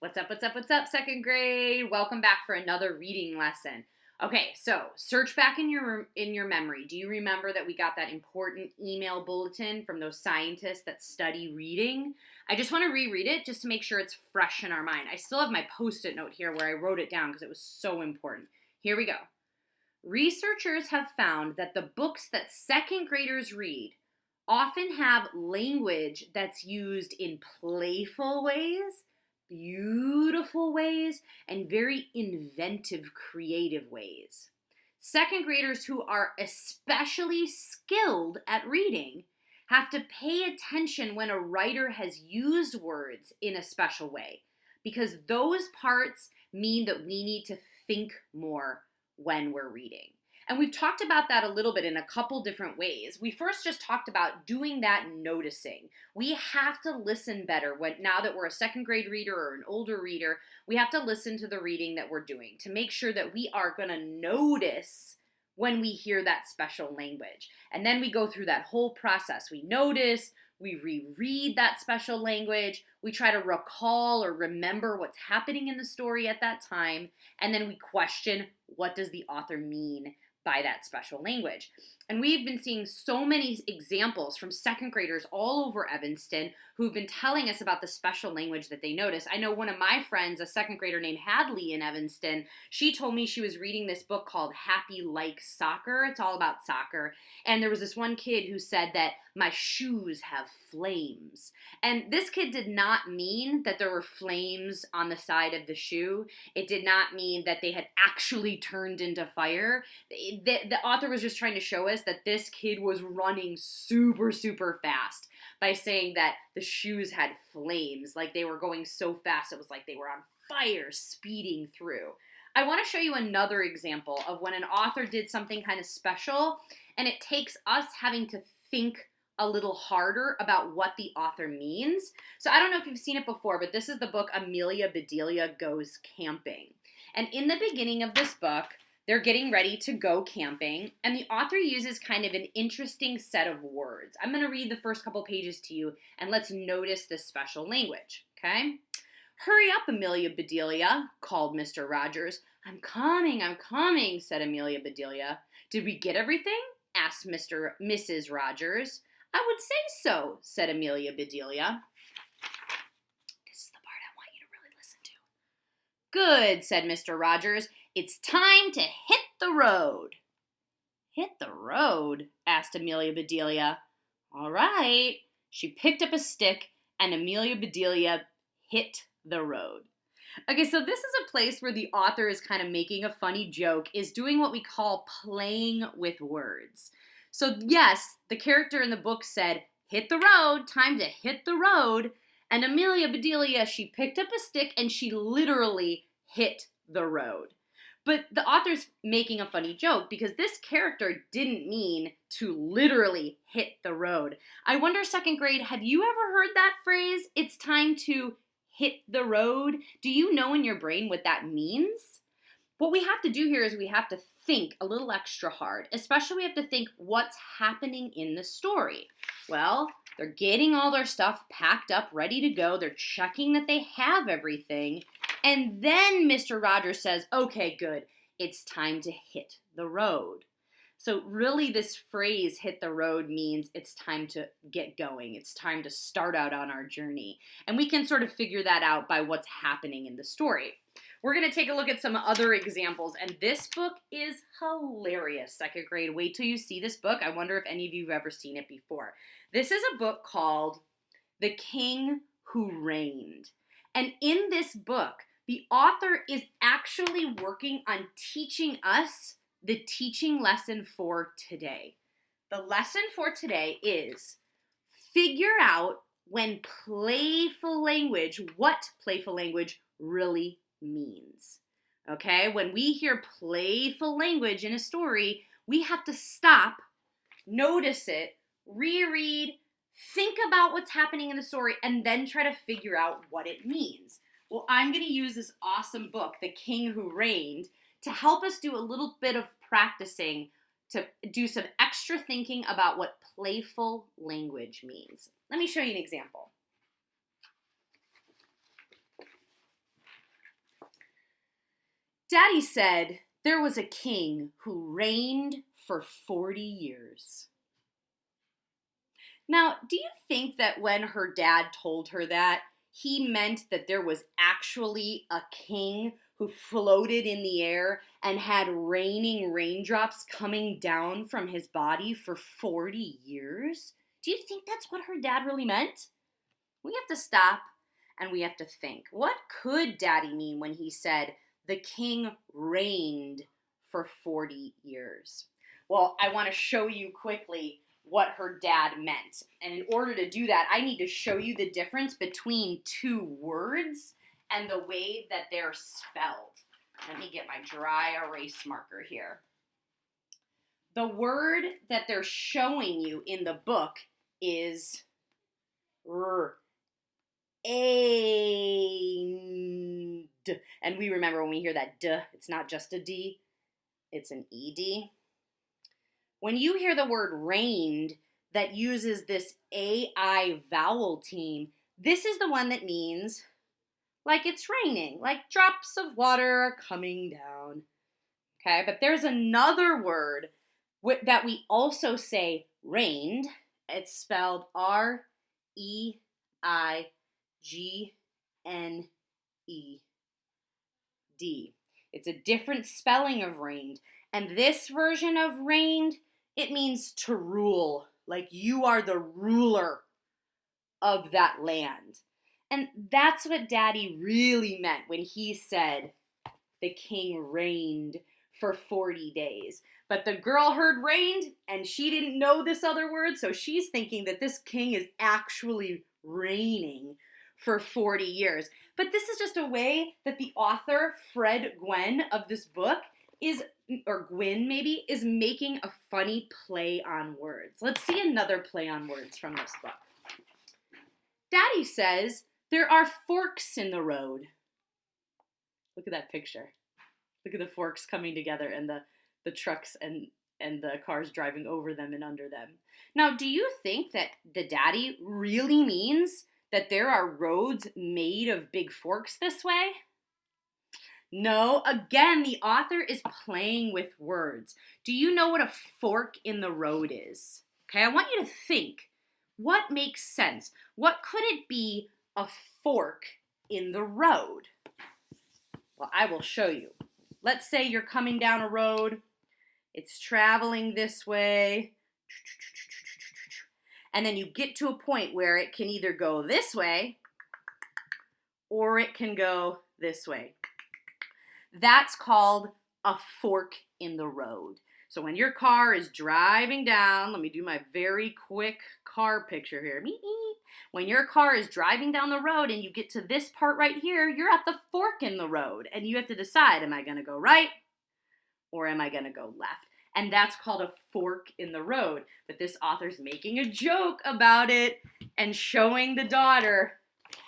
What's up, second grade? Welcome back for another reading lesson. Okay, so search back in your memory. Do you remember that we got that important email bulletin from those scientists that study reading? I just want to reread it just to make sure it's fresh in our mind. I still have my Post-it note here where I wrote it down because it was so important. Here we go. Researchers have found that the books that second graders read often have language that's used in playful ways, beautiful ways, and very inventive, creative ways. Second graders who are especially skilled at reading have to pay attention when a writer has used words in a special way, because those parts mean that we need to think more when we're reading. And we've talked about that a little bit in a couple different ways. We first just talked about doing that noticing. We have to listen better now that we're a second grade reader or an older reader. We have to listen to the reading that we're doing to make sure that we are going to notice when we hear that special language. And then we go through that whole process. We notice, we reread that special language, we try to recall or remember what's happening in the story at that time, and then we question, what does the author mean by that special language? And we've been seeing so many examples from second graders all over Evanston who've been telling us about the special language that they notice. I know one of my friends, a second grader named Hadley in Evanston, she told me she was reading this book called Happy Like Soccer. It's all about soccer. And there was this one kid who said that my shoes have flames. And this kid did not mean that there were flames on the side of the shoe. It did not mean that they had actually turned into fire. The author was just trying to show us that this kid was running super, super fast by saying that the shoes had flames, like they were going so fast it was like they were on fire speeding through. I want to show you another example of when an author did something kind of special and it takes us having to think a little harder about what the author means. So I don't know if you've seen it before, but this is the book Amelia Bedelia Goes Camping. And in the beginning of this book, they're getting ready to go camping, and the author uses kind of an interesting set of words. I'm going to read the first couple pages to you, and let's notice this special language, okay? "Hurry up, Amelia Bedelia," called Mr. Rogers. I'm coming, said Amelia Bedelia. "Did we get everything?" asked Mrs. Rogers. "I would say so," said Amelia Bedelia. This is the part I want you to really listen to. "Good," said Mr. Rogers. "It's time to hit the road." "Hit the road?" asked Amelia Bedelia. "All right." She picked up a stick, and Amelia Bedelia hit the road. Okay, so this is a place where the author is kind of making a funny joke, is doing what we call playing with words. So yes, the character in the book said, "Hit the road, time to hit the road." And Amelia Bedelia, she picked up a stick and she literally hit the road. But the author's making a funny joke because this character didn't mean to literally hit the road. I wonder, second grade, have you ever heard that phrase, "It's time to hit the road"? Do you know in your brain what that means? What we have to do here is we have to think a little extra hard. Especially we have to think what's happening in the story. Well, they're getting all their stuff packed up, ready to go. They're checking that they have everything. And then Mr. Rogers says, "Okay, good. It's time to hit the road." So really this phrase, "hit the road," means it's time to get going. It's time to start out on our journey. And we can sort of figure that out by what's happening in the story. We're going to take a look at some other examples, and this book is hilarious, second grade. Wait till you see this book. I wonder if any of you have ever seen it before. This is a book called The King Who Reigned. And in this book, the author is actually working on teaching us the teaching lesson for today. The lesson for today is figure out what playful language really means. Okay? When we hear playful language in a story, we have to stop, notice it, reread, think about what's happening in the story, and then try to figure out what it means. Well, I'm going to use this awesome book, The King Who Reigned, to help us do a little bit of practicing, to do some extra thinking about what playful language means. Let me show you an example. Daddy said there was a king who reigned for 40 years. Now, do you think that when her dad told her that, he meant that there was actually a king who floated in the air and had raining raindrops coming down from his body for 40 years? Do you think that's what her dad really meant? We have to stop and we have to think. What could Daddy mean when he said the king reigned for 40 years? Well, I want to show you quickly what her dad meant. And in order to do that, I need to show you the difference between two words and the way that they're spelled. Let me get my dry erase marker here. The word that they're showing you in the book is aimed. And we remember when we hear that D, it's not just a D, it's an ED. When you hear the word reigned that uses this AI vowel team, this is the one that means like it's raining, like drops of water are coming down. Okay, but there's another word that we also say reigned. It's spelled REIGNED. It's a different spelling of reigned. And this version of reigned, it means to rule, like you are the ruler of that land. And that's what Daddy really meant when he said the king reigned for 40 days. But the girl heard reigned and she didn't know this other word, so she's thinking that this king is actually reigning for 40 years. But this is just a way that the author, Fred Gwynne, of this book Gwynne maybe, is making a funny play on words. Let's see another play on words from this book. Daddy says, there are forks in the road. Look at that picture. Look at the forks coming together and the trucks and the cars driving over them and under them. Now, do you think that the daddy really means that there are roads made of big forks this way? No, again, the author is playing with words. Do you know what a fork in the road is? Okay, I want you to think. What makes sense? What could it be a fork in the road? Well, I will show you. Let's say you're coming down a road. It's traveling this way. And then you get to a point where it can either go this way or it can go this way. That's called a fork in the road. So when your car is driving down, let me do my very quick car picture here. When your car is driving down the road and you get to this part right here, you're at the fork in the road. And you have to decide, am I going to go right or am I going to go left? And that's called a fork in the road. But this author's making a joke about it and showing the daughter,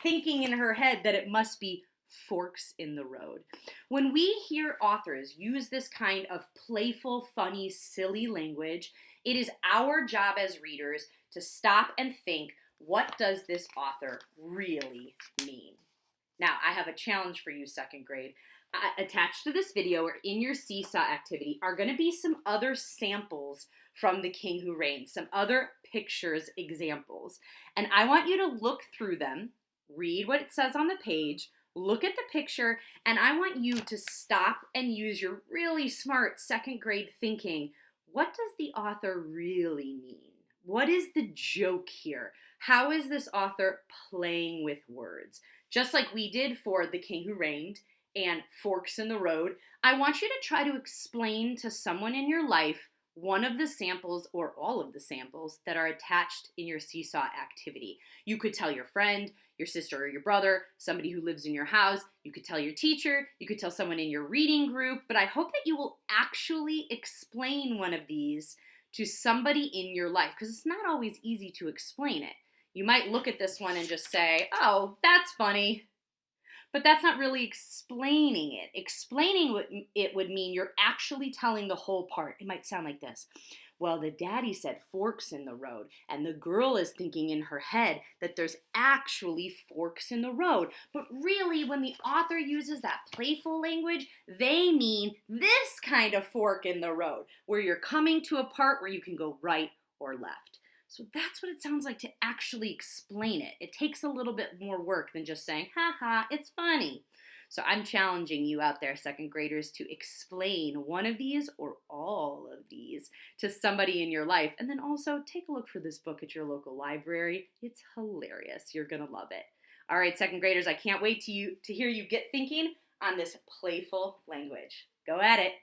thinking in her head that it must be forks in the road. When we hear authors use this kind of playful, funny, silly language, it is our job as readers to stop and think, what does this author really mean? Now, I have a challenge for you, second grade. Attached to this video or in your seesaw activity are going to be some other samples from The King Who Reigns, some other pictures, examples. And I want you to look through them, read what it says on the page, look at the picture, and I want you to stop and use your really smart second grade thinking. What does the author really mean? What is the joke here? How is this author playing with words? Just like we did for The King Who Reigned and Forks in the Road, I want you to try to explain to someone in your life one of the samples or all of the samples that are attached in your seesaw activity. You could tell your friend, your sister or your brother, somebody who lives in your house. You could tell your teacher. You could tell someone in your reading group. But I hope that you will actually explain one of these to somebody in your life, because it's not always easy to explain it. You might look at this one and just say, oh, that's funny. But that's not really explaining it. Explaining it would mean you're actually telling the whole part. It might sound like this. Well, the daddy said forks in the road, and the girl is thinking in her head that there's actually forks in the road. But really, when the author uses that playful language, they mean this kind of fork in the road, where you're coming to a part where you can go right or left. So that's what it sounds like to actually explain it. It takes a little bit more work than just saying, ha ha, it's funny. So I'm challenging you out there, second graders, to explain one of these or all of these to somebody in your life. And then also take a look for this book at your local library. It's hilarious. You're going to love it. All right, second graders, I can't wait to hear you get thinking on this playful language. Go at it.